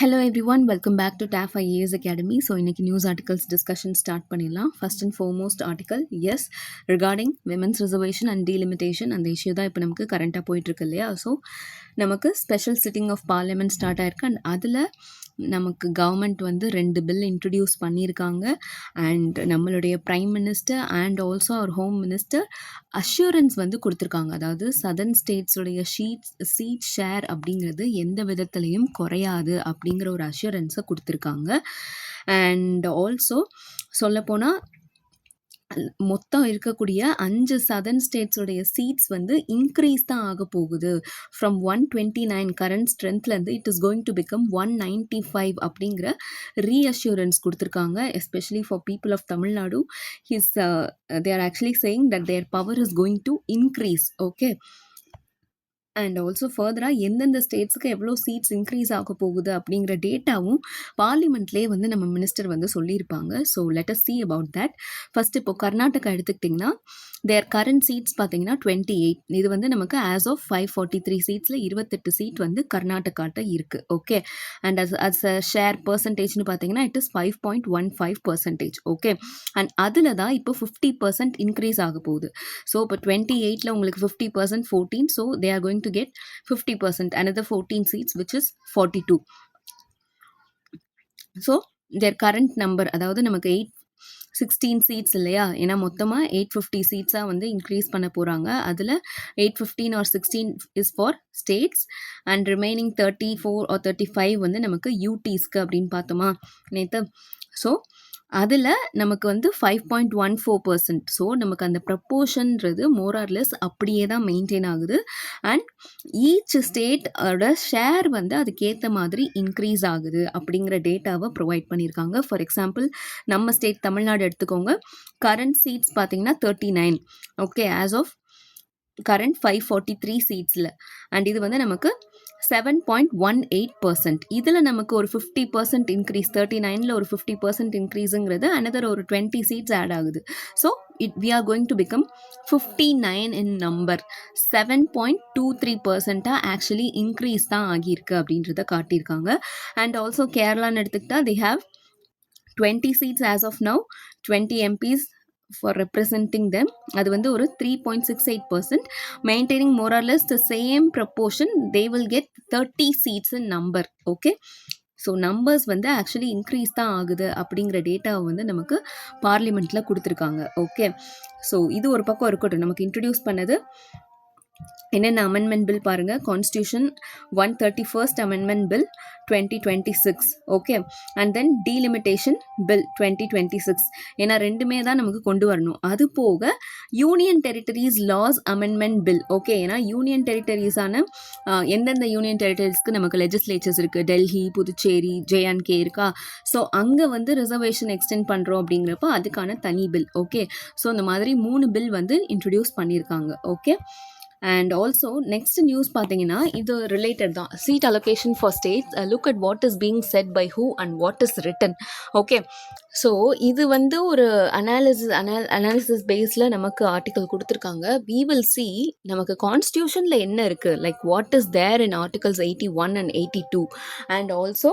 Hello everyone, welcome back to TAF IAS Academy. So இன்னைக்கு news articles discussion start பண்ணிடலாம். First and foremost article is regarding women's reservation and delimitation அந்த issue தான் இப்போ நமக்கு கரண்ட்டாக போயிட்டுருக்கு இல்லையா. ஸோ நமக்கு special sitting of parliament start ஆயிருக்கு அண்ட் அதில் நமக்கு கவர்மெண்ட் வந்து 2 பில் இன்ட்ரடியூஸ் பண்ணியிருக்காங்க. அண்ட் நம்மளுடைய prime minister and also our home minister assurance வந்து கொடுத்துருக்காங்க. அதாவது சதர்ன் ஸ்டேட்ஸுடைய சீட் ஷேர் அப்படிங்கிறது எந்த விதத்துலையும் குறையாது அப்படிங்கிற ஒரு அஷ்யூரன்ஸை கொடுத்துருக்காங்க. அண்ட் ஆல்சோ சொல்லப்போனால் மொத்தம் இருக்கக்கூடிய 5 சதர்ன் ஸ்டேட்ஸோடைய சீட்ஸ் வந்து இன்க்ரீஸ் தான் ஆக போகுது. ஃப்ரம் 129 கரண்ட் ஸ்ட்ரென்த்லேருந்து it is going to become 195 அப்படிங்கிற ரீஅஷ்யூரன்ஸ் கொடுத்துருக்காங்க. Especially for people of Tamil Nadu they are actually saying that their power is going to increase. Okay. And also ஃபர்தராக எந்தெந்த ஸ்டேட்ஸுக்கு எவ்வளோ சீட்ஸ் இன்க்ரீஸ் ஆக போகுது அப்படிங்கிற டேட்டாவும் பார்லிமெண்ட்லேயே வந்து நம்ம மினிஸ்டர் வந்து சொல்லியிருப்பாங்க. So let us see about that. First இப்போ கர்நாடகா எடுத்துக்கிட்டிங்கன்னா தேர் கரண்ட் சீட்ஸ் பார்த்தீங்கன்னா 28. இது வந்து நமக்கு ஆஸ் ஆஃப் 543 சீட்ஸில் 28 சீட் வந்து கர்நாடகாட்ட இருக்குது. Okay. And as a share பர்சன்டேஜ்னு பார்த்தீங்கன்னா இட் இஸ் 5.15%. ஓகே. அண்ட் அதில் தான் இப்போ 50% இன்க்ரீஸ் ஆக போகுது. ஸோ இப்போ 28ல் உங்களுக்கு 50% 14. So they are going to get 50%, another 14 seats, which is 42. So their current number, அதாவது நமக்கு 16 சீட்ஸ் இல்லையா, ஏன்னா மொத்தமாக 850 சீட்ஸாக வந்து இன்க்ரீஸ் பண்ண போகிறாங்க. அதில் 815 or 16 is for states and remaining 34 or 35 வந்து நமக்கு யூடிஸ்க்கு அப்படின்னு பார்த்தோமா நேற்று. ஸோ அதில் நமக்கு வந்து 5.14%. ஸோ நமக்கு அந்த ப்ரப்போர்ஷன்றது மோரார்லெஸ் அப்படியே தான் மெயின்டைன் ஆகுது. அண்ட் ஈச் ஸ்டேட்டோட ஷேர் வந்து அதுக்கேற்ற மாதிரி இன்க்ரீஸ் ஆகுது அப்படிங்கிற டேட்டாவை ப்ரொவைட் பண்ணியிருக்காங்க. ஃபார் எக்ஸாம்பிள் நம்ம ஸ்டேட் தமிழ்நாடு எடுத்துக்கோங்க. கரண்ட் சீட்ஸ் பார்த்தீங்கன்னா 39. ஓகே. ஆஸ் ஆஃப் கரண்ட் 543 சீட்ஸில். அண்ட் இது வந்து நமக்கு 7.18%. இதில் நமக்கு ஒரு 50% இன்க்ரீஸ், 39ல் ஒரு 50% இன்க்ரீஸுங்கிறது அனதர் ஒரு 20 சீட்ஸ் ஆட் ஆகுது. So we are going to become 59 in number. 7.23% actually increase தான் ஆகியிருக்கு அப்படின்றத காட்டியிருக்காங்க. அண்ட் ஆல்சோ கேரளான்னு எடுத்துக்கிட்டால் they have 20 seats as of now, 20 MPs for representing them. அது வந்து ஒரு 3.68%, maintaining more or less the same proportion. They will get 30 seats in number. Okay. So numbers வந்து actually increase தான் ஆகுது அப்படிங்கிற டேட்டாவை வந்து நமக்கு பார்லிமெண்ட்டில் கொடுத்துருக்காங்க. ஓகே. ஸோ இது ஒரு பக்கம் இருக்கட்டும். நமக்கு இன்ட்ரடியூஸ் பண்ணது என்னென்ன அமெண்ட்மெண்ட் பில் பாருங்கள். Constitution 131st amendment bill 2026. Okay. And then delimitation bill 2026. ஏன்னா ரெண்டுமே தான் நமக்கு கொண்டு வரணும். அது போக union territories laws amendment bill. Okay. ஏன்னா யூனியன் டெரிட்டரிஸான எந்தெந்த யூனியன் டெரிட்டரிஸ்க்கு நமக்கு லெஜிஸ்லேச்சர்ஸ் இருக்குது, டெல்லி, புதுச்சேரி, JNK இருக்கா. ஸோ அங்கே வந்து ரிசர்வேஷன் எக்ஸ்டெண்ட் பண்ணுறோம் அப்படிங்கிறப்ப அதுக்கான தனி பில். ஓகே. ஸோ இந்த மாதிரி 3 பில் வந்து இன்ட்ரடியூஸ் பண்ணியிருக்காங்க. Okay. And also next news பார்த்தீங்கன்னா இது ரிலேட்டட் தான். Seat allocation for states, look at what is being set by who and what is written. Okay. So இது வந்து ஒரு அனாலிசிஸ் பேஸில் நமக்கு ஆர்டிக்கல் கொடுத்துருக்காங்க. வி வில் சி நமக்கு கான்ஸ்டியூஷனில் என்ன இருக்குது, like what is there in articles 81 and 82. And also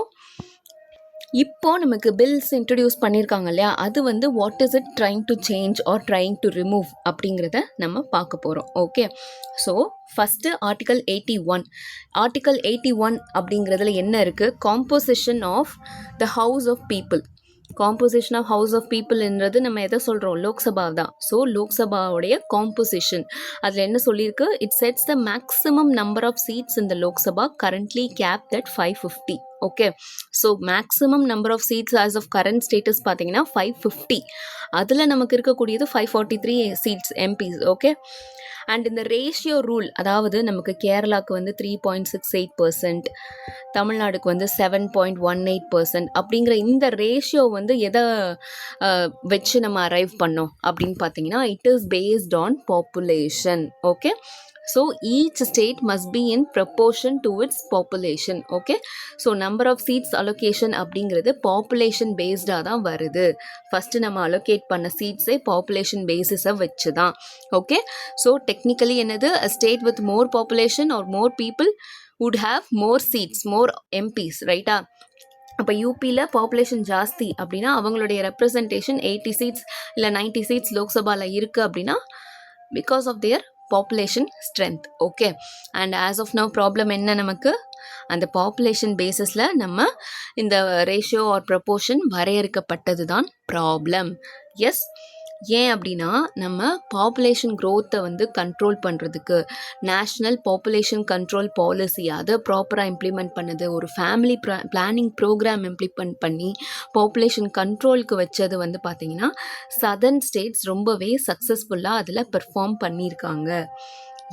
இப்போ நமக்கு பில்ஸ் இன்ட்ரடியூஸ் பண்ணியிருக்காங்க இல்லையா, அது வந்து what is it trying to change or trying to remove அப்படிங்கிறத நம்ம பார்க்க போகிறோம். Okay. So first article 81. Article 81 அப்படிங்கிறதுல என்ன இருக்குது, composition of the house of people. Composition of house of பீப்புள்ன்றது நம்ம எதை சொல்கிறோம், லோக்சபா தான். ஸோ லோக்சபாவுடைய காம்போசிஷன் அதில் என்ன சொல்லியிருக்கு, it sets the maximum number of seats in the Lok Sabha currently capped at 550. Okay. So maximum number of seats as of current status பார்த்தீங்கன்னா 550. அதில் நமக்கு இருக்கக்கூடியது 543 சீட்ஸ் MPs. ஓகே. அண்ட் இந்த ரேஷியோ ரூல், அதாவது நமக்கு கேரளாவுக்கு வந்து 3.68%, தமிழ்நாடுக்கு வந்து 7.18% அப்படிங்கிற இந்த ரேஷியோ வந்து எதை வச்சு நம்ம அரைவ் பண்ணோம் அப்படின்னு பார்த்தீங்கன்னா it is based on population. Okay. So each state must be in proportion to its population. Okay. So number of seats allocation அப்படிங்கிறது population based தான் வருது. ஃபர்ஸ்ட் நம்ம allocate பண்ண சீட்ஸே population basis வச்சு தான். ஓகே. So technically என்னது, a state with more population or more people would have more seats, more MPs, ரைட்டா? அப்போ யூபியில் பாப்புலேஷன் ஜாஸ்தி அப்படின்னா அவங்களுடைய ரெப்ரசன்டேஷன் 80 சீட்ஸ் இல்லை 90 சீட்ஸ் லோக்சபாவில் இருக்குது அப்படின்னா because of their population strength. Okay, and as of now problem என்ன நமக்கு? அந்த பாப்புலேஷன் பேசிஸில் நம்ம இந்த ரேஷியோ ஆர் ப்ரப்போர்ஷன் வரையறுக்கப்பட்டது தான் ப்ராப்ளம். எஸ், ஏன் அப்படின்னா நம்ம பாப்புலேஷன் க்ரோத்தை வந்து கண்ட்ரோல் பண்ணுறதுக்கு நேஷ்னல் பாப்புலேஷன் கண்ட்ரோல் பாலிசி அதை ப்ராப்பராக இம்ப்ளிமெண்ட் பண்ணுது. ஒரு ஃபேமிலி பிளானிங் ப்ரோக்ராம் இம்ப்ளிமெண்ட் பண்ணி பாப்புலேஷன் கண்ட்ரோலுக்கு வச்சது வந்து பார்த்திங்கன்னா சதர்ன் ஸ்டேட்ஸ் ரொம்பவே சக்ஸஸ்ஃபுல்லாக அதில் பெர்ஃபார்ம் பண்ணியிருக்காங்க.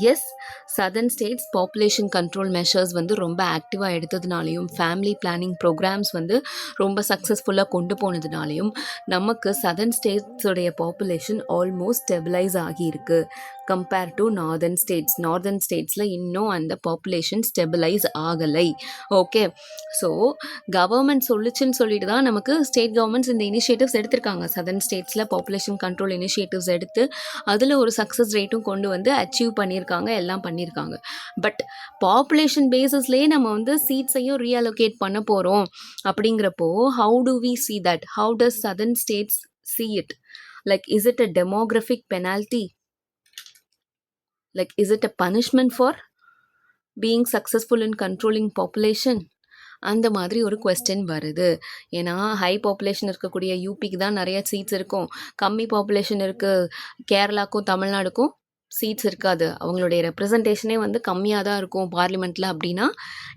Yes, southern states population control measures வந்து ரொம்ப ஆக்டிவாக எடுத்ததுனாலையும் ஃபேமிலி பிளானிங் ப்ரோக்ராம்ஸ் வந்து ரொம்ப சக்ஸஸ்ஃபுல்லாக கொண்டு போனதுனாலையும் நமக்கு சதர்ன் ஸ்டேட்ஸோடைய பாப்புலேஷன் ஆல்மோஸ்ட் ஸ்டெபிளைஸ் ஆகியிருக்கு compare to northern states. Northern ஸ்டேட்ஸில் இன்னும் அந்த பாப்புலேஷன் ஸ்டெபிளைஸ் ஆகலை. ஓகே, ஸோ கவர்மெண்ட் சொல்லிச்சுன்னு சொல்லிட்டு தான் நமக்கு ஸ்டேட் கவர்மெண்ட்ஸ் இந்த இனிஷியேட்டிவ்ஸ் எடுத்திருக்காங்க. சதர்ன் ஸ்டேட்ஸில் பாப்புலேஷன் கண்ட்ரோல் இனிஷியேட்டிவ்ஸ் எடுத்து அதில் ஒரு சக்ஸஸ் ரேட்டும் கொண்டு வந்து அச்சீவ் பண்ணியிருக்காங்க, எல்லாம் பண்ணியிருக்காங்க. பட் பாப்புலேஷன் பேசிஸ்லேயே நம்ம வந்து சீட்ஸையும் ரீஅலோகேட் பண்ண போகிறோம் அப்படிங்கிறப்போ how do we see that? How does southern states see it? Like, is it a demographic penalty? Like, is it a punishment for being successful in controlling population? அந்த மாதிரி ஒரு question வருது. ஏன்னா ஹை பாப்புலேஷன் இருக்கக்கூடிய யூபிக்கு தான் நிறைய seeds இருக்கும், கம்மி பாப்புலேஷன் இருக்குது கேரளாக்கும் தமிழ்நாடுக்கும் சீட்ஸ் இருக்காது, அவங்களுடைய ரெப்ரசன்டேஷனே வந்து கம்மியாக தான் இருக்கும் பார்லிமெண்ட்டில். அப்படின்னா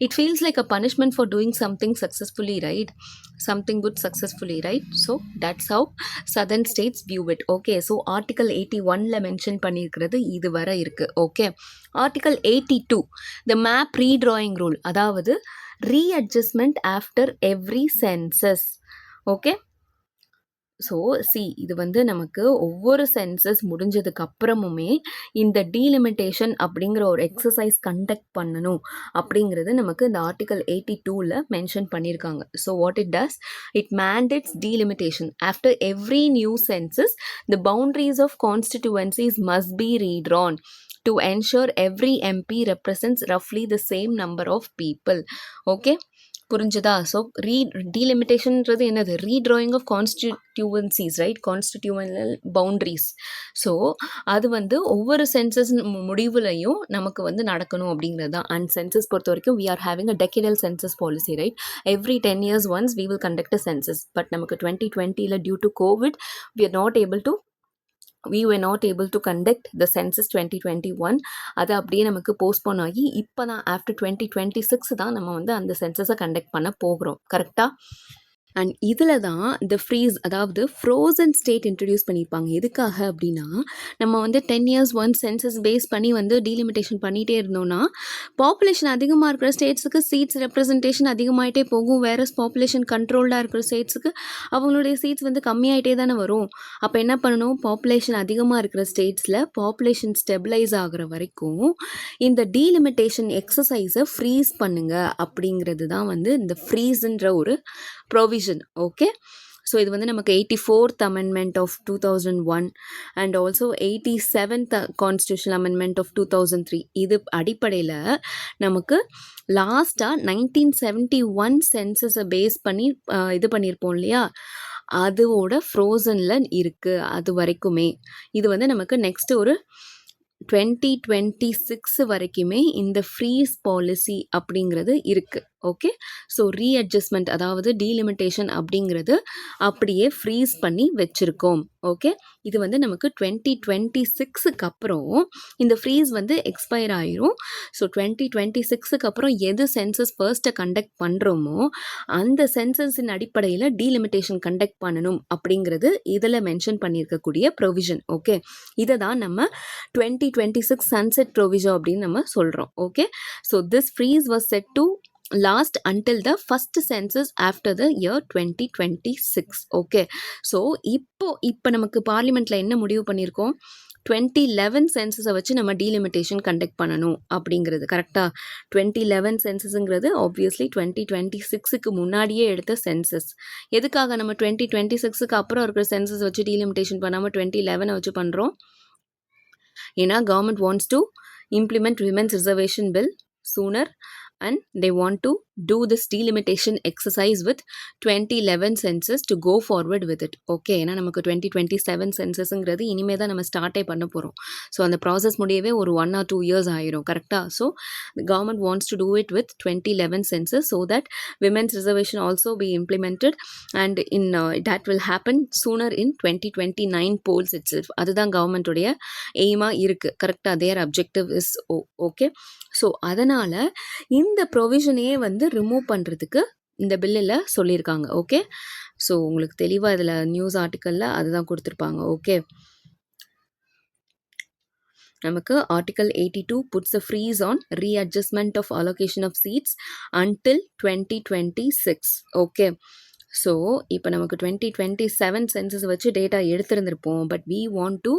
it feels like a punishment for doing something successfully, right? Something good successfully, right? So that's how southern states view it. Okay, so article 81ல் மென்ஷன் பண்ணியிருக்கிறது இது வரை இருக்குது. Okay, article 82 the map redrawing rule, அதாவது readjustment after every census. Okay, so இது வந்து நமக்கு ஒவ்வொரு சென்சஸ் முடிஞ்சதுக்கு அப்புறமுமே இந்த டீலிமிட்டேஷன் அப்படிங்கிற ஒரு எக்ஸசைஸ் கண்டக்ட் பண்ணணும் அப்படிங்கிறது நமக்கு இந்த ஆர்டிகல் 82ல் மென்ஷன் பண்ணியிருக்காங்க. So what it does, it mandates delimitation after every new census the boundaries of constituencies must be redrawn to ensure every MP represents roughly the same number of people. Okay, புரிஞ்சுதா? So டீலிமிட்டேஷன்ன்றது என்னது? ரீட்ராயிங் of கான்ஸ்டிடியூவன்சிஸ், right? கான்ஸ்டிடியூவனல் boundaries. So அது வந்து ஒவ்வொரு census முடிவுலையும் நமக்கு வந்து நடக்கணும் அப்படிங்கிறது தான். அண்ட் சென்சஸ் பொறுத்த வரைக்கும் we are having a decadal census policy, right? Every 10 years once we will conduct a census. But நமக்கு 2020ல due to COVID we were not able to conduct the census 2021. அது அப்படியே நமக்கு போஸ்ட்போன் ஆகி இப்போ தான் after 2026 தான் நம்ம வந்து அந்த சென்சஸை கண்டக்ட் பண்ண போகிறோம். கரெக்டாக? அண்ட் இதில் தான் இந்த ஃப்ரீஸ், அதாவது ஃப்ரோசன் ஸ்டேட் இன்ட்ரடியூஸ் பண்ணியிருப்பாங்க. எதுக்காக அப்படின்னா நம்ம வந்து 10 years ஒன்ஸ் சென்சஸ் பேஸ் பண்ணி வந்து டீலிமிட்டேஷன் பண்ணிகிட்டே இருந்தோம்னா பாப்புலேஷன் அதிகமாக இருக்கிற ஸ்டேட்ஸுக்கு சீட்ஸ் ரெப்ரசன்டேஷன் அதிகமாகிட்டே போகும். வேறு பாப்புலேஷன் கண்ட்ரோல்டாக இருக்கிற ஸ்டேட்ஸுக்கு அவங்களுடைய சீட்ஸ் வந்து கம்மியாகிட்டே தானே வரும். அப்போ என்ன பண்ணணும், பாப்புலேஷன் அதிகமாக இருக்கிற ஸ்டேட்ஸில் பாப்புலேஷன் ஸ்டெபிளைஸ் ஆகிற வரைக்கும் இந்த டீலிமிட்டேஷன் எக்ஸசைஸை ஃப்ரீஸ் பண்ணுங்க அப்படிங்கிறது தான் வந்து இந்த ஃப்ரீஸ்ன்ற ஒரு ப்ரொவிஷன். ஓகே, ஸோ இது வந்து நமக்கு 84th amendment of 2001 and also 87th constitutional amendment of 2003. இது அடிப்படையில் நமக்கு லாஸ்ட்டாக 1971 சென்சஸை பேஸ் பண்ணி இது பண்ணியிருப்போம் இல்லையா, அதோட ஃப்ரோசனில் இருக்குது அது வரைக்குமே. இது வந்து நமக்கு நெக்ஸ்ட் ஒரு 2026 வரைக்குமே இந்த ஃப்ரீஸ் பாலிசி அப்படிங்கிறது இருக்குது. ஓகே, ஸோ ரீஅட்ஜஸ்ட்மெண்ட், அதாவது டீலிமிட்டேஷன் அப்படிங்கிறது அப்படியே ஃப்ரீஸ் பண்ணி வச்சுருக்கோம். ஓகே, இது வந்து நமக்கு 2026க்கு அப்புறம் இந்த ஃப்ரீஸ் வந்து எக்ஸ்பயர் ஆயிரும். ஸோ 2026க்கு அப்புறம் எது சென்சஸ் ஃபர்ஸ்ட்டை கண்டக்ட் பண்ணுறோமோ அந்த சென்சஸின் அடிப்படையில் டீலிமிட்டேஷன் கண்டக்ட் பண்ணணும் அப்படிங்கிறது இதில் மென்ஷன் பண்ணியிருக்கக்கூடிய ப்ரொவிஷன். ஓகே, இதை தான் நம்ம 2026 சன்செட் ப்ரொவிஷன் அப்படின்னு நம்ம சொல்கிறோம். Okay, so this freeze was set to last until the first census after the year 2026. Okay, so இப்போ நமக்கு பார்லிமெண்ட்டில் என்ன முடிவு பண்ணியிருக்கோம், 2011 சென்சஸை வச்சு நம்ம டீலிமிட்டேஷன் கண்டக்ட் பண்ணணும் அப்படிங்கிறது. கரெக்டாக? 2011 சென்சஸுங்கிறது ஆப்வியஸ்லி 2026க்கு முன்னாடியே எடுத்த சென்சஸ். எதுக்காக நம்ம 2026க்கு அப்புறம் இருக்கிற சென்சஸ் வச்சு டீலிமிட்டேஷன் பண்ணாமல் 2011 வச்சு பண்ணுறோம்? ஏன்னா government wants to implement women's reservation bill sooner and they want to do this delimitation exercise with 2011 census to go forward with it. Okay, ஏன்னா நமக்கு 2027 சென்சஸ்ங்கிறது இனிமே தான் நம்ம ஸ்டார்ட்டே பண்ண போகிறோம். ஸோ அந்த ப்ராசஸ் முடியவே ஒரு 1 or 2 years ஆயிரும், கரெக்டாக? So government wants to do it with 2011 census so that women's reservation also be implemented and in that will happen sooner in 2029 polls itself. அதுதான் கவர்மெண்ட்டுடைய எய்மாக இருக்குது, கரெக்டாக? தேர் அப்ஜெக்டிவ் இஸ் ஓகே. ஸோ அதனால் இந்த ப்ரொவிஷனையே வந்து ரிமூவ் பண்ணுறதுக்கு இந்த பில்லில் சொல்லியிருக்காங்க. ஓகே, ஸோ உங்களுக்கு தெளிவாக இதில் நியூஸ் ஆர்டிக்கலில் அதுதான் கொடுத்துருப்பாங்க. ஓகே, நமக்கு article 82 puts a freeze on readjustment of allocation of seats until 2026. Okay, so இப்போ நமக்கு 2027 சென்சஸ் வச்சு டேட்டா எடுத்திருந்திருப்போம். But we want to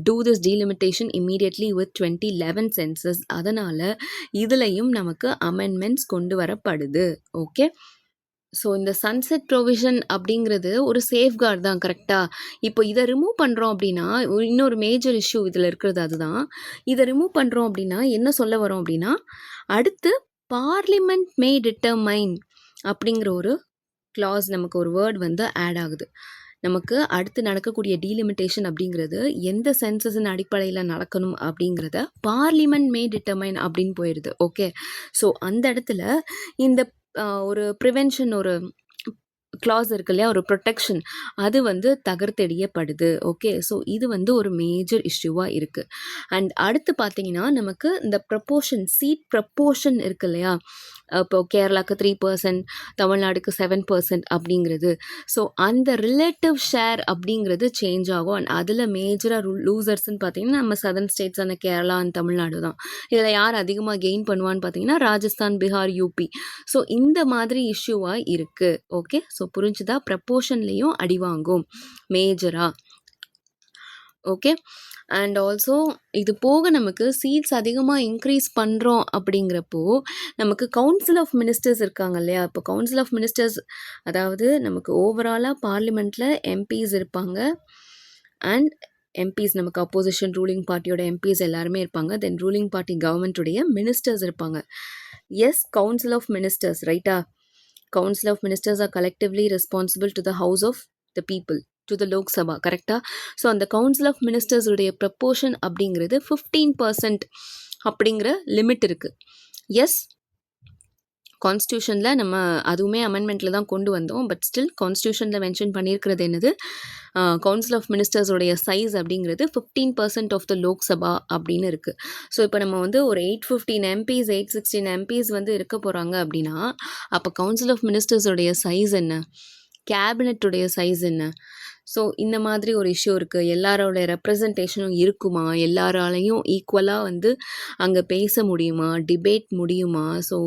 do this delimitation immediately with 2011 census. அதனால் இதுலையும் நமக்கு அமெண்ட்மெண்ட்ஸ் கொண்டு வரப்படுது. ஓகே, ஸோ இந்த சன்செட் ப்ரொவிஷன் அப்படிங்கிறது ஒரு சேஃப்கார்டு தான், கரெக்டாக? இப்போ இதை ரிமூவ் பண்ணுறோம் அப்படின்னா இன்னொரு மேஜர் இஷ்யூ இதில் இருக்கிறது அதுதான். இதை ரிமூவ் பண்ணுறோம் அப்படின்னா என்ன சொல்ல வரோம் அப்படின்னா, அடுத்து பார்லிமெண்ட் மே டிட்டர்மைன் அப்படிங்கிற ஒரு கிளாஸ், நமக்கு ஒரு வேர்ட் வந்து ஆட் ஆகுது. நமக்கு அடுத்து நடக்கக்கூடிய டீலிமிட்டேஷன் அப்படிங்கிறது எந்த சென்சஸின் அடிப்படையில் நடக்கணும் அப்படிங்கிறத பார்லிமெண்ட் மே டிட்டர்மைன் அப்படின்னு போயிடுது. ஓகே, ஸோ அந்த இடத்துல இந்த ஒரு ப்ரிவென்ஷன், ஒரு கிளாஸ் இருக்கு இல்லையா, ஒரு ப்ரொடெக்ஷன், அது வந்து தகர்த்தெறியப்படுது. ஓகே, ஸோ இது வந்து ஒரு மேஜர் இஷ்யூவாக இருக்குது. அண்ட் அடுத்து பார்த்தீங்கன்னா நமக்கு இந்த ப்ரப்போர்ஷன், சீட் ப்ரப்போர்ஷன் இருக்கு இல்லையா, இப்போ கேரளாவுக்கு 3%, தமிழ்நாடுக்கு 7% அப்படிங்கிறது. ஸோ அந்த ரிலேட்டிவ் ஷேர் அப்படிங்கிறது சேஞ்ச் ஆகும். அண்ட் அதில் மேஜராக லூசர்ஸ்ன்னு பார்த்தீங்கன்னா நம்ம சதர்ன் ஸ்டேட்ஸான கேரளா அண்ட் தமிழ்நாடு தான். இதில் யார் அதிகமாக கெயின் பண்ணுவான்னு பார்த்தீங்கன்னா ராஜஸ்தான், பீகார், யூபி. ஸோ இந்த மாதிரி இஷ்யூவாக இருக்குது. ஓகே, ஸோ புரிஞ்சுதா? ப்ரப்போர்ஷன்லேயும் அடி வாங்கும் மேஜராக. ஓகே, அண்ட் ஆல்சோ இது போக நமக்கு சீட்ஸ் அதிகமாக இன்க்ரீஸ் பண்ணுறோம் அப்படிங்கிறப்போ நமக்கு கவுன்சில் ஆஃப் மினிஸ்டர்ஸ் இருக்காங்க இல்லையா. இப்போ கவுன்சில் ஆஃப் மினிஸ்டர்ஸ் அதாவது நமக்கு ஓவராலாக பார்லிமெண்ட்டில் எம்பிஸ் இருப்பாங்க. அண்ட் எம்பிஸ் நமக்கு அப்போசிஷன் ரூலிங் பார்ட்டியோட எம்பிஸ் எல்லாருமே இருப்பாங்க. தென் ரூலிங் பார்ட்டி கவர்மெண்ட்டுடைய மினிஸ்டர்ஸ் இருப்பாங்க. எஸ், கவுன்சில் ஆஃப் மினிஸ்டர்ஸ், ரைட்டா? Council of ministers are collectively responsible to the house of the people, to the Lok Sabha, கரெக்டாக? ஸோ அந்த கவுன்சில் ஆஃப் மினிஸ்டர்ஸுடைய ப்ரப்போர்ஷன் அப்படிங்கிறது 15% அப்படிங்கிற லிமிட் இருக்குது. எஸ், கான்ஸ்டியூஷனில் நம்ம அதுவுமே அமெண்ட்மெண்ட்டில் தான் கொண்டு வந்தோம். பட் ஸ்டில் கான்ஸ்டியூஷனில் மென்ஷன் பண்ணியிருக்கிறது என்னது, கவுன்சில் ஆஃப் மினிஸ்டர்ஸோடைய சைஸ் அப்படிங்கிறது 15% ஆஃப் த லோக்சபா அப்படின்னு இருக்குது. ஸோ இப்போ நம்ம வந்து ஒரு 815 எம்பிஸ் 816 எம்பிஸ் வந்து இருக்க போகிறாங்க அப்படின்னா அப்போ கவுன்சில் ஆஃப் மினிஸ்டர்ஸோடைய சைஸ் என்ன, கேபினட்டுடைய சைஸ் என்ன? ஸோ இந்த மாதிரி ஒரு இஷ்யூ இருக்குது. எல்லாரோடைய ரெப்ரசன்டேஷனும் இருக்குமா, எல்லாராலையும் ஈக்குவலாக வந்து அங்கே பேச முடியுமா, டிபேட் முடியுமா? So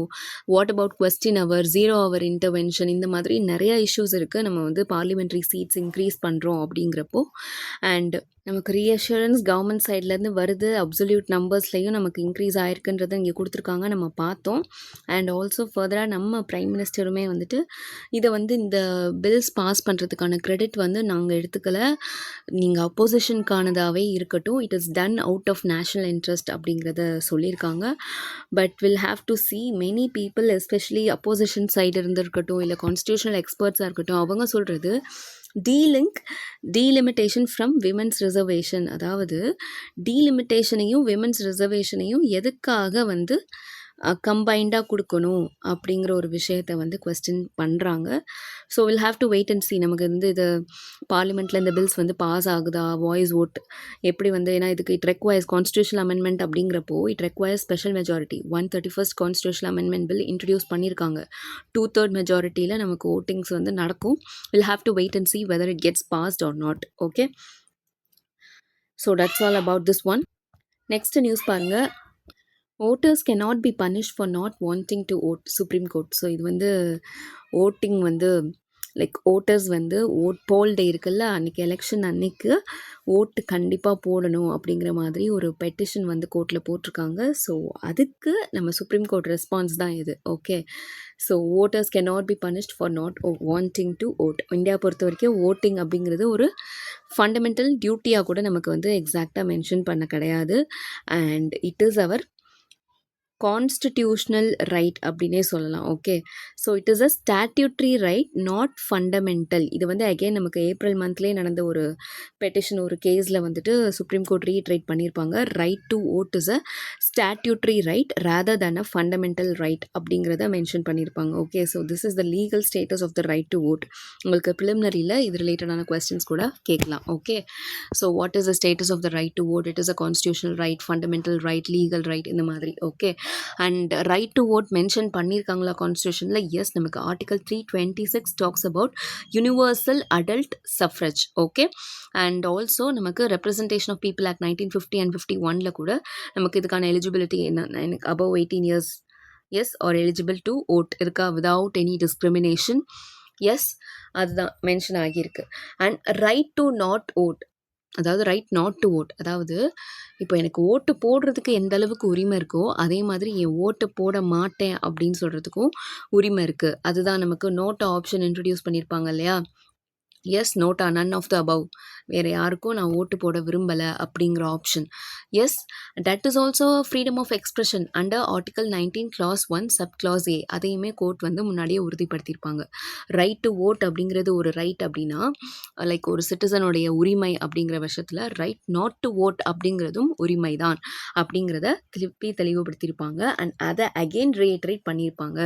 what about question hour, 0 hour intervention, இந்த மாதிரி நிறையா இஷ்யூஸ் இருக்குது. நம்ம வந்து பார்லிமெண்ட்ரி சீட்ஸ் இன்க்ரீஸ் பண்ணுறோம் அப்படிங்கிறப்போ. அண்ட் நமக்கு ரீஅஷூரன்ஸ் கவர்மெண்ட் சைட்லேருந்து வருது, அப்சல்யூட் நம்பர்ஸ்லையும் நமக்கு இன்க்ரீஸ் ஆயிருக்குன்றதை இங்கே கொடுத்துருக்காங்க, நம்ம பார்த்தோம். அண்ட் ஆல்சோ ஃபர்தராக நம்ம ப்ரைம் மினிஸ்டருமே வந்துட்டு இதை வந்து இந்த பில்ஸ் பாஸ் பண்ணுறதுக்கான கிரெடிட் வந்து நாங்கள் எடுத்துக்கல, நீங்கள் அப்போசிஷனுக்கானதாகவே இருக்கட்டும், it is done out of national interest அப்படிங்கிறத சொல்லியிருக்காங்க. But will have to see many people, especially opposition side இருந்திருக்கட்டும் இல்லை கான்ஸ்டியூஷனல் எக்ஸ்பர்ட்ஸாக இருக்கட்டும், அவங்க சொல்கிறது டீலிமிட்டேஷன் ஃப்ரம் விமென்ஸ் ரிசர்வேஷன், அதாவது டீலிமிட்டேஷனையும் விமென்ஸ் ரிசர்வேஷனையும் எதுக்காக வந்து கம்பைண்டாக கொடுக்கணும் அப்படிங்கிற ஒரு விஷயத்தை வந்து கொஸ்டின் பண்ணுறாங்க. So will have to wait and see நமக்கு வந்து இது பார்லிமெண்ட்டில் இந்த பில்ஸ் வந்து பாஸ் ஆகுதா, வாய்ஸ் ஓட் எப்படி வந்து, ஏன்னா இதுக்கு இட் ரெக்வயர்ஸ் கான்ஸ்டியூஷனல் அமெண்ட்மெண்ட் அப்படிங்கிறப்போ it requires special majority. 131st constitutional amendment bill introduce பண்ணியிருக்காங்க. 2/3 மெஜாரிட்டியில் நமக்கு ஓட்டிங்ஸ் வந்து நடக்கும். Will have to wait and see whether it gets passed or not. Okay, so that's all about this one. Next news பாருங்கள். voters cannot be punished for not wanting to vote, supreme court. So இது வந்து voting வந்து like voters வந்து போல் டே இருக்குல்ல, அன்றைக்கி election அன்னைக்கு ஓட்டு கண்டிப்பாக போடணும் அப்படிங்கிற மாதிரி ஒரு பெட்டிஷன் வந்து கோர்ட்டில் போட்டிருக்காங்க. ஸோ அதுக்கு நம்ம சுப்ரீம் கோர்ட் ரெஸ்பான்ஸ் தான் இது. Okay, so voters cannot be punished for not wanting to vote. India பொறுத்த வரைக்கும் ஓட்டிங் அப்படிங்கிறது ஒரு ஃபண்டமெண்டல் டியூட்டியாக கூட நமக்கு வந்து எக்ஸாக்டாக மென்ஷன் பண்ண கிடையாது. And it is our constitutional right அப்படின்னே சொல்லலாம். Okay, so it is a statutory right, not fundamental. இது வந்து அகெயின் நமக்கு ஏப்ரல் மந்த்லேயே நடந்த ஒரு பெட்டிஷன், ஒரு கேஸில் வந்துட்டு சுப்ரீம் கோர்ட் ரீட்ரைட் பண்ணியிருப்பாங்க. Right to vote is a statutory right rather than a fundamental right அப்படிங்கிறத மென்ஷன் பண்ணியிருப்பாங்க. Okay, so this is the legal status of the right to vote. உங்களுக்கு ப்ரிலிமினரியில் இது ரிலேட்டடான கொஸ்டின்ஸ் கூட கேட்கலாம். Okay, so what is the status of the right to vote? It is a constitutional right, fundamental right, legal right, இந்த மாதிரி. Okay, and right to vote mention பண்ணியிருக்காங்களா கான்ஸ்டியூஷனில்? எஸ், நமக்கு article 326 talks about universal adult suffrage. Okay, and also நமக்கு representation of people act 1950 and 51 கூட நமக்கு இதுக்கான eligibility என்ன, எனக்கு above 18 years as are eligible to vote இருக்கா விதவுட் எனி டிஸ்கிரிமினேஷன். எஸ், அதுதான் மென்ஷன் ஆகியிருக்கு. And right to not vote, அதாவது ரைட் நாட் டு ஓட், அதாவது இப்போ எனக்கு ஓட்டு போடுறதுக்கு எந்த அளவுக்கு உரிமை இருக்கோ அதே மாதிரி என் ஓட்டு போட மாட்டேன் அப்படின்னு சொல்கிறதுக்கும் உரிமை இருக்குது. அதுதான் நமக்கு நோட் ஆப்ஷன் இன்ட்ரடியூஸ் பண்ணியிருப்பாங்க இல்லையா? Yes, NOTA, none of the above, வேறு யாருக்கும் நான் ஓட்டு போட விரும்பலை அப்படிங்கிற option. Yes, that is also freedom of expression under article 19 clause 1 sub clause A. அதையுமே கோர்ட் வந்து முன்னாடியே உறுதிப்படுத்தியிருப்பாங்க. ரைட் டு ஓட் அப்படிங்கிறது ஒரு ரைட் அப்படின்னா, லைக் ஒரு சிட்டிசனுடைய உரிமை அப்படிங்கிற விஷயத்தில் ரைட் நாட் டு ஓட் அப்படிங்கிறதும் உரிமை தான் அப்படிங்கிறத திருப்பி தெளிவுபடுத்தியிருப்பாங்க. அண்ட் அதை அகெயின் ரீட்ரேட் பண்ணியிருப்பாங்க.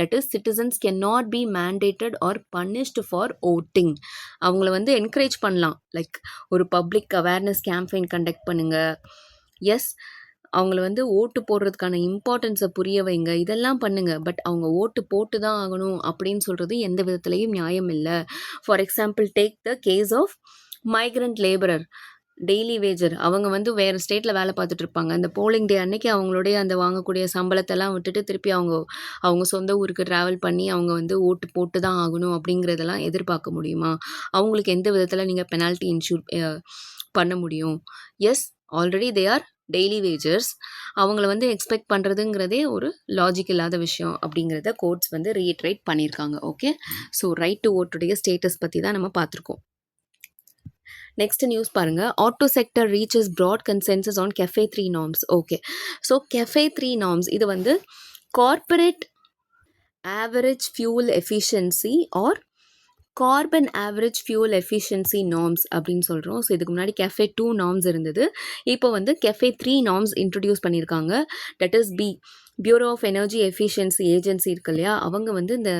That is citizens can not be mandated or punished for voting. அவங்கள வந்து என்கரேஜ் பண்ணலாம், லைக் ஒரு பப்ளிக் அவேர்னஸ் கேம்பெயின் கண்டக்ட் பண்ணுங்க. எஸ், அவங்கள வந்து ஓட்டு போடுறதுக்கான இம்பார்ட்டன்ஸை புரிய வைங்க, இதெல்லாம் பண்ணுங்க. பட் அவங்க ஓட்டு போட்டு தான் ஆகணும் அப்படின்னு சொல்கிறது எந்த விதத்துலையும் நியாயம் இல்லை. For example, take the case of migrant labourer, daily wager. அவங்க வந்து வேறு ஸ்டேட்டில் வேலை பார்த்துட்டு இருப்பாங்க. அந்த போலிங் டே அன்னைக்கு அவங்களுடைய அந்த வாங்கக்கூடிய சம்பளத்தெல்லாம் விட்டுட்டு திருப்பி அவங்க சொந்த ஊருக்கு ட்ராவல் பண்ணி அவங்க வந்து ஓட்டு போட்டு தான் ஆகணும் அப்படிங்கிறதெல்லாம் எதிர்பார்க்க முடியுமா? அவங்களுக்கு எந்த விதத்தில் நீங்கள் பெனால்ட்டி இன்ஷூர் பண்ண முடியும்? Yes, already they are daily wagers. அவங்கள வந்து எக்ஸ்பெக்ட் பண்ணுறதுங்கிறதே ஒரு லாஜிக் இல்லாத விஷயம் அப்படிங்கிறத கோர்ட்ஸ் வந்து ரீட்ரைட் பண்ணியிருக்காங்க. ஓகே, ஸோ ரைட் டு ஓட்டுடைய ஸ்டேட்டஸ் பற்றி தான் நம்ம பார்த்துருக்கோம். நெக்ஸ்ட் நியூஸ் பாருங்க. Auto sector reaches broad consensus on CAFE 3 norms. Okay, so CAFE 3 norms இது வந்து corporate average fuel efficiency or carbon average fuel efficiency norms அப்படின்னு சொல்கிறோம். ஸோ இதுக்கு முன்னாடி CAFE 2 நார்ம்ஸ் இருந்தது. இப்போ வந்து CAFE 3 நார்ம்ஸ் இன்ட்ரடியூஸ் பண்ணியிருக்காங்க. That is bureau of energy efficiency agency இருக்கு இல்லையா, அவங்க வந்து இந்த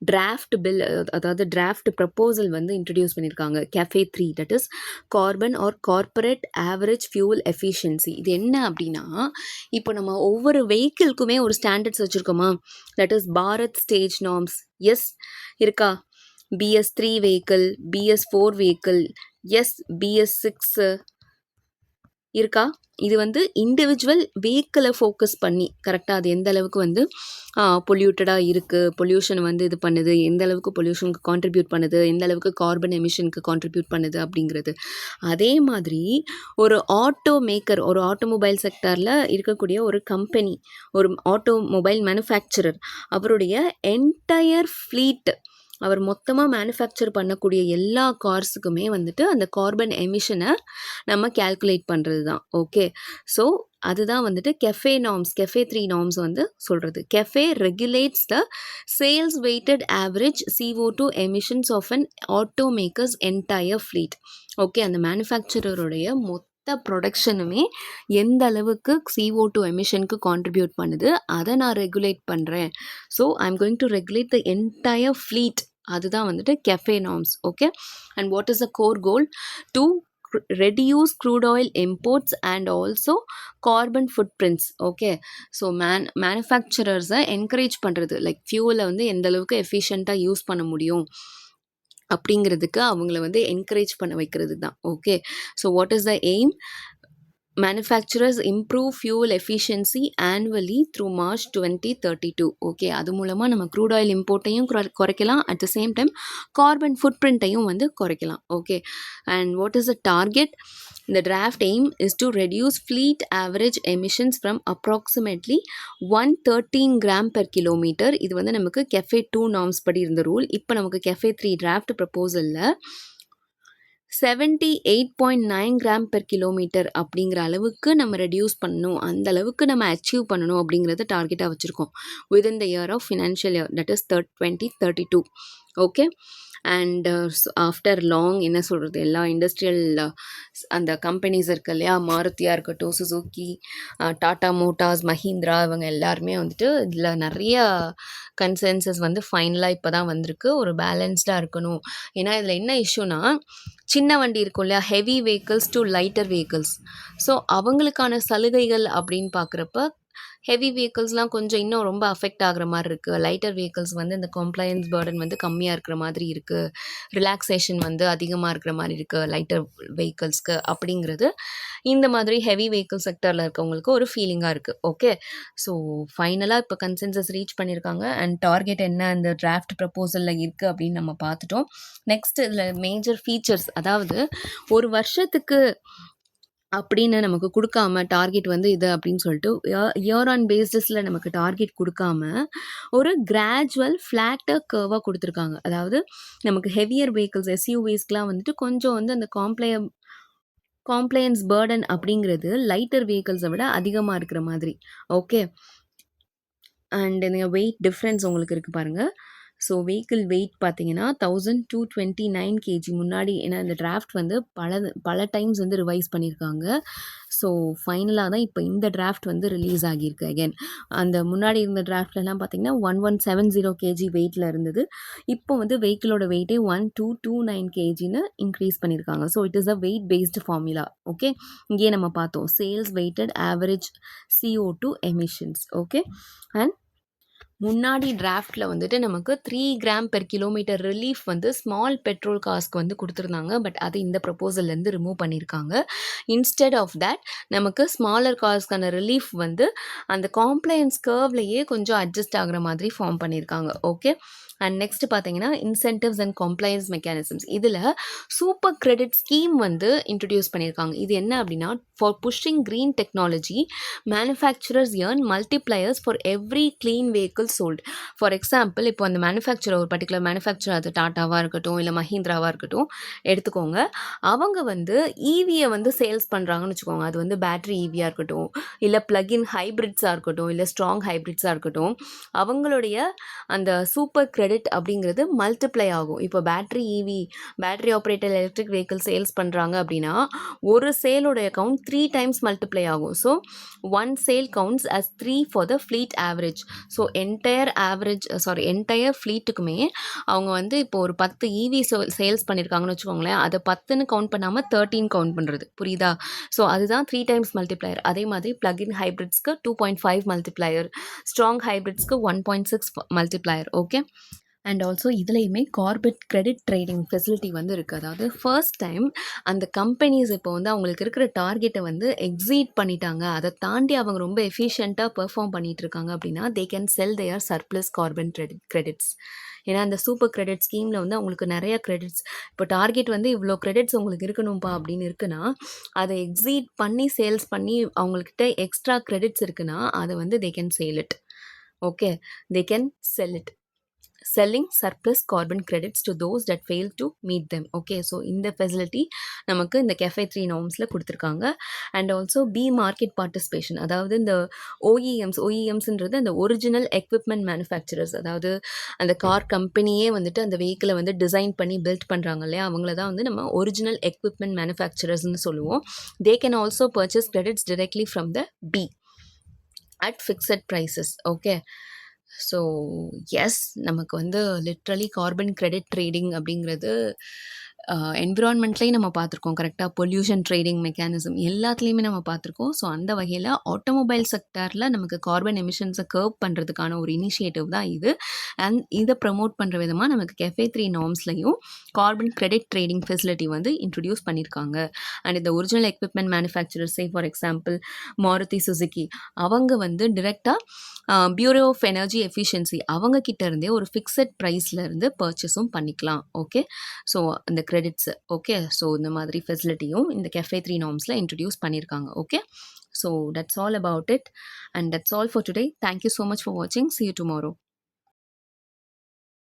டிராஃப்ட் பில், அதாவது டிராஃப்ட் ப்ரப்போசல் வந்து இன்ட்ரடியூஸ் பண்ணியிருக்காங்க. CAFE 3 that is carbon or corporate average fuel efficiency. இது என்ன அப்படின்னா, இப்போ நம்ம ஒவ்வொரு வெஹிக்கிள்க்குமே ஒரு ஸ்டாண்டர்ட்ஸ் வச்சுருக்கோமா? That is Bharat stage norms. Yes இருக்கா? BS3 vehicle, BS4 vehicle, BS6 இருக்கா? இது வந்து இண்டிவிஜுவல் வெஹிக்கிளை ஃபோக்கஸ் பண்ணி கரெக்டாக அது எந்த அளவுக்கு வந்து பொல்யூட்டடாக இருக்குது, பொல்யூஷன் வந்து இது பண்ணுது, எந்த அளவுக்கு பொல்யூஷனுக்கு கான்ட்ரிபியூட் பண்ணுது, எந்த அளவுக்கு கார்பன் எமிஷனுக்கு கான்ட்ரிபியூட் பண்ணுது அப்படிங்கிறது. அதே மாதிரி ஒரு ஆட்டோ மேக்கர், ஒரு ஆட்டோமொபைல் செக்டாரில் இருக்கக்கூடிய ஒரு கம்பெனி, ஒரு ஆட்டோமொபைல் மேனுஃபேக்சரர், அவருடைய என்டையர் ஃப்ளீட், அவர் மொத்தமாக மேனுஃபேக்சர் பண்ணக்கூடிய எல்லா கார்ஸுக்குமே வந்துட்டு அந்த கார்பன் எமிஷனை நம்ம கேல்குலேட் பண்ணுறது தான். ஓகே, ஸோ அதுதான் வந்துட்டு CAFE நார்ம்ஸ், CAFE 3 நார்ம்ஸ் வந்து சொல்கிறது. CAFE regulates the sales weighted average CO2 emissions of an auto makers entire fleet. Okay, அந்த மேனுஃபேக்சரருடைய மொத்த ப்ரொடக்ஷனுமே எந்த அளவுக்கு CO2 எமிஷனுக்கு கான்ட்ரிபியூட் பண்ணுது, அதை நான் ரெகுலேட் பண்ணுறேன். So I am going to regulate the entire fleet. அதுதான் வந்துட்டு CAFE norms. Okay, and what is the core goal? To reduce crude oil imports and also carbon footprints. Okay, so மேனுஃபேக்சரர்ஸை encourage பண்ணுறது, like ஃபியூலை வந்து எந்த அளவுக்கு எஃபிஷியண்ட்டாக use பண்ண முடியும் அப்படிங்கிறதுக்கு அவங்கள வந்து என்கரேஜ் பண்ண வைக்கிறது தான். Okay, so what is the aim? manufacturers improve fuel efficiency annually through March 2032. Okay, அது மூலமாக நம்ம க்ரூட் ஆயில் இம்போர்ட்டையும் குறைக்கலாம், at the same time carbon ஃபுட்பிரிண்ட்டையும் வந்து குறைக்கலாம். Okay, and what is the target? The draft aim is to reduce fleet average emissions from approximately 113 gram per kilometer. இது வந்து நமக்கு CAFE 2 நார்ம்ஸ் படி இருந்த ரூல். இப்போ நமக்கு CAFE 3 draft ப்ரப்போசலில் 78.9 gram per kilometre அப்படிங்கிற அளவுக்கு நம்ம ரெடியூஸ் பண்ணணும், அந்த அளவுக்கு நம்ம அச்சீவ் பண்ணணும் அப்படிங்கிறத டார்கெட்டாக வச்சுருக்கோம் within the year of financial year, that is 2032. Okay. And after long என்ன சொல்கிறது, எல்லா இண்டஸ்ட்ரியல் அந்த கம்பெனிஸ் இருக்கு இல்லையா, மாருதியாக இருக்கட்டும், சுசுக்கி, டாடா மோட்டார்ஸ், மஹிந்திரா, இவங்க எல்லாருமே வந்துட்டு இதில் நிறைய கன்சென்சஸ் வந்து ஃபைனலாக இப்போ தான் வந்திருக்கு. ஒரு பேலன்ஸ்டாக இருக்கணும். ஏன்னா இதில் என்ன இஷ்யூனா, சின்ன வண்டி இருக்கும் இல்லையா, heavy vehicles to lighter vehicles. So அவங்களுக்கான சலுகைகள் அப்படின்னு பார்க்குறப்ப ஹெவி வெஹிக்கிள்ஸ்லாம் கொஞ்சம் இன்னும் ரொம்ப அஃபெக்ட் ஆகுற மாதிரி இருக்குது. லைட்டர் வெஹிக்கிள்ஸ் வந்து இந்த கம்ப்ளைன்ஸ் பர்டன் வந்து கம்மியாக இருக்கிற மாதிரி இருக்குது, ரிலாக்ஸேஷன் வந்து அதிகமாக இருக்கிற மாதிரி இருக்குது லைட்டர் வெஹிக்கிள்ஸ்க்கு அப்படிங்கிறது இந்த மாதிரி ஹெவி வெஹிக்கிள் செக்டரில் இருக்கவங்களுக்கு ஒரு ஃபீலிங்காக இருக்குது. ஓகே. ஸோ ஃபைனலாக இப்போ கன்சென்சஸ் ரீச் பண்ணியிருக்காங்க. அண்ட் டார்கெட் என்ன அந்த டிராஃப்ட் ப்ரப்போசலில் இருக்குது அப்படின்னு நம்ம பார்த்துட்டோம். நெக்ஸ்ட் இதில் மேஜர் ஃபீச்சர்ஸ், அதாவது ஒரு வருஷத்துக்கு அப்படின்னு நமக்கு கொடுக்காம டார்கெட் வந்து இது அப்படின்னு சொல்லிட்டு இயர் ஆன் பேசிஸில் நமக்கு டார்கெட் கொடுக்காம ஒரு கிராஜுவல் ஃப்ளாட்டர் கர்வாக கொடுத்துருக்காங்க. அதாவது நமக்கு ஹெவியர் வெஹிக்கிள்ஸ் எஸ்யூவிஸ்க்கெலாம் வந்துட்டு கொஞ்சம் வந்து அந்த காம்ப்ளையன்ஸ் பர்டன் அப்படிங்கிறது லைட்டர் வெஹிக்கிள்ஸை விட அதிகமாக இருக்கிற மாதிரி. ஓகே. அண்ட் நீங்கள் வெயிட் டிஃப்ரென்ஸ் உங்களுக்கு இருக்குது பாருங்கள். ஸோ வெஹிக்கிள் வெயிட் பார்த்தீங்கன்னா 1229 kg முன்னாடி, ஏன்னா இந்த டிராஃப்ட் வந்து பல டைம்ஸ் வந்து ரிவைஸ் பண்ணியிருக்காங்க. ஸோ ஃபைனலாக தான் இப்போ இந்த டிராஃப்ட் வந்து ரிலீஸ் ஆகியிருக்கு. அகேன் அந்த முன்னாடி இருந்த டிராஃப்ட்லலாம் பார்த்தீங்கன்னா 1170 kg வெயிட்டில் இருந்தது. இப்போ வந்து வெஹிக்கிளோட வெயிட்டே 1229 kgன்னு இன்க்ரீஸ் பண்ணியிருக்காங்க. So it is a weight based formula. Okay. இங்கேயே நம்ம பார்த்தோம் sales weighted average CO2 emissions. Okay. And முன்னாடி டிராஃப்டில் வந்துட்டு நமக்கு 3 கிராம் பெர் கிலோமீட்டர் ரிலீஃப் வந்து ஸ்மால் பெட்ரோல் காஸ்க்கு வந்து கொடுத்துருந்தாங்க. பட் அது இந்த ப்ரப்போசல்லேருந்து ரிமூவ் பண்ணியிருக்காங்க. இன்ஸ்டெட் ஆஃப் தேட் நமக்கு ஸ்மாலர் காஸ்க்கான ரிலீஃப் வந்து அந்த காம்ப்ளையன்ஸ் கர்வ்லையே கொஞ்சம் அட்ஜஸ்ட் ஆகிற மாதிரி ஃபார்ம் பண்ணியிருக்காங்க. ஓகே. அண்ட் நெக்ஸ்ட் பார்த்தீங்கன்னா இன்சென்டிவ்ஸ் அண்ட் கம்ப்ளைன்ஸ் மெக்கானிசம்ஸ். இதில் சூப்பர் கிரெடிட் ஸ்கீம் வந்து இன்ட்ரடியூஸ் பண்ணியிருக்காங்க. இது என்ன அப்படின்னா, for pushing green technology manufacturers earn multipliers for every clean vehicle sold. For example, இப்போ அந்த மேனுஃபேக்சரர் ஒரு பர்டிகுலர் மேனுஃபேக்சரர், அது டாட்டாவாக இருக்கட்டும் இல்லை மஹிந்திராவாக இருக்கட்டும் எடுத்துக்கோங்க, அவங்க வந்து ஈவியை வந்து சேல்ஸ் பண்ணுறாங்கன்னு வச்சுக்கோங்க. அது வந்து பேட்ரி ஈவியாக இருக்கட்டும் இல்லை ப்ளக்இன் ஹைப்ரிட்ஸாக இருக்கட்டும் இல்லை ஸ்ட்ராங் ஹைப்ரிட்ஸாக இருக்கட்டும், அவங்களுடைய அந்த சூப்பர் கிரெடிட் அப்படிங்கிறது மல்டிப்ளை ஆகும். இப்போ battery operated electric vehicle sales பண்ணுறாங்க அப்படின்னா ஒரு சேலோடைய கவுண்ட் 3 times மல்டிப்ளை ஆகும். So 1 sale counts as 3 for the fleet average. So entire ஃப்ளீட்டுக்குமே அவங்க வந்து இப்போ ஒரு 10 EV சேல்ஸ் பண்ணியிருக்காங்கன்னு வச்சுக்கோங்களேன், அதை 10ன்னு கவுண்ட் பண்ணாமல் 13 கவுண்ட் பண்ணுறது. புரியுதா? ஸோ அதுதான் 3 times மல்டிப்ளையர். அதே மாதிரி ப்ளக்இன் ஹைப்ரிட்ஸ்க்கு 2.5 மல்டிப்ளையர், ஸ்ட்ராங் ஹைப்ரிட்ஸ்க்கு 1.6 மல்டிப்ளையர். ஓகே. அண்ட் ஆல்சோ இதுலேயுமே கார்பரேட் கிரெடிட் ட்ரேடிங் ஃபெசிலிட்டி வந்து இருக்குது. அதாவது ஃபர்ஸ்ட் டைம் அந்த கம்பெனிஸ் இப்போ வந்து அவங்களுக்கு இருக்கிற டார்கெட்டை வந்து எக்ஸீட் பண்ணிட்டாங்க, அதை தாண்டி அவங்க ரொம்ப எஃபிஷியண்ட்டாக பெர்ஃபார்ம் பண்ணிகிட்டு இருக்காங்க அப்படின்னா they can sell their surplus carbon credits. ஏன்னா அந்த சூப்பர் கிரெடிட் ஸ்கீமில் வந்து அவங்களுக்கு நிறைய கிரெடிட்ஸ், இப்போ டார்கெட் வந்து இவ்வளோ கிரெடிட்ஸ் உங்களுக்கு இருக்கணும்ப்பா அப்படின்னு இருக்குன்னா அதை எக்ஸீட் பண்ணி சேல்ஸ் பண்ணி அவங்கக்கிட்ட எக்ஸ்ட்ரா கிரெடிட்ஸ் இருக்குன்னா அதை வந்து they can sale it. Okay. They can sell it, selling surplus carbon credits to those that fail to meet them. Okay. So இந்த ஃபெசிலிட்டி நமக்கு இந்த CAFE 3 நார்ம்ஸில் கொடுத்துருக்காங்க. And also be market participation, அதாவது இந்த ஓஇஎம்ஸ்ன்றது அந்த ஒரிஜினல் எக்விப்மெண்ட் மேனுஃபேக்சரர்ஸ், அதாவது அந்த car கம்பெனியே வந்துட்டு அந்த வெஹிக்கிளை வந்து டிசைன் பண்ணி பில்ட் பண்ணுறாங்க இல்லையா, அவங்கள தான் வந்து நம்ம ஒரிஜினல் எக்விப்மெண்ட் மேனுஃபேக்சரர்ஸ்னு சொல்லுவோம். They can also purchase credits directly from the B at fixed prices. Okay. So yes, நமக்கு வந்து லிட்ரலி கார்பன் கிரெடிட் ட்ரேடிங் அப்படிங்கிறது என்விரான்மெண்ட்லேயும் நம்ம பார்த்துருக்கோம். கரெக்டாக பொல்யூஷன் ட்ரேடிங் மெக்கானிசம் எல்லாத்துலேயுமே நம்ம பார்த்துருக்கோம். ஸோ அந்த வகையில் ஆட்டோமொபைல் செக்டரில் நமக்கு கார்பன் எமிஷன்ஸை கர்வ் பண்ணுறதுக்கான ஒரு இனிஷியேட்டிவ் தான் இது. அண்ட் இதை ப்ரமோட் பண்ணுற விதமாக நமக்கு CAFE 3 நார்ம்ஸ்லையும் கார்பன் கிரெடிட் ட்ரேடிங் ஃபெசிலிட்டி வந்து இன்ட்ரடியூஸ் பண்ணியிருக்காங்க. அண்ட் இந்த original equipment manufacturers, for example Maruti Suzuki, அவங்க வந்து டிரெக்டாக பியூரோ ஆஃப் எனர்ஜி எஃபிஷியன்சி அவங்க கிட்ட இருந்தே ஒரு ஃபிக்ஸட் ப்ரைஸில் இருந்து பர்ச்சேஸும் பண்ணிக்கலாம். ஓகே. ஸோ அந்த கிரெடிட்ஸ். ஓகே. ஸோ இந்த மாதிரி ஃபெசிலிட்டியும் இந்த CAFE 3 நார்ம்ஸில் இன்ட்ரடியூஸ் பண்ணியிருக்காங்க. Okay. So that's all about it and that's all for today. Thank you so much for வாட்சிங். See you tomorrow.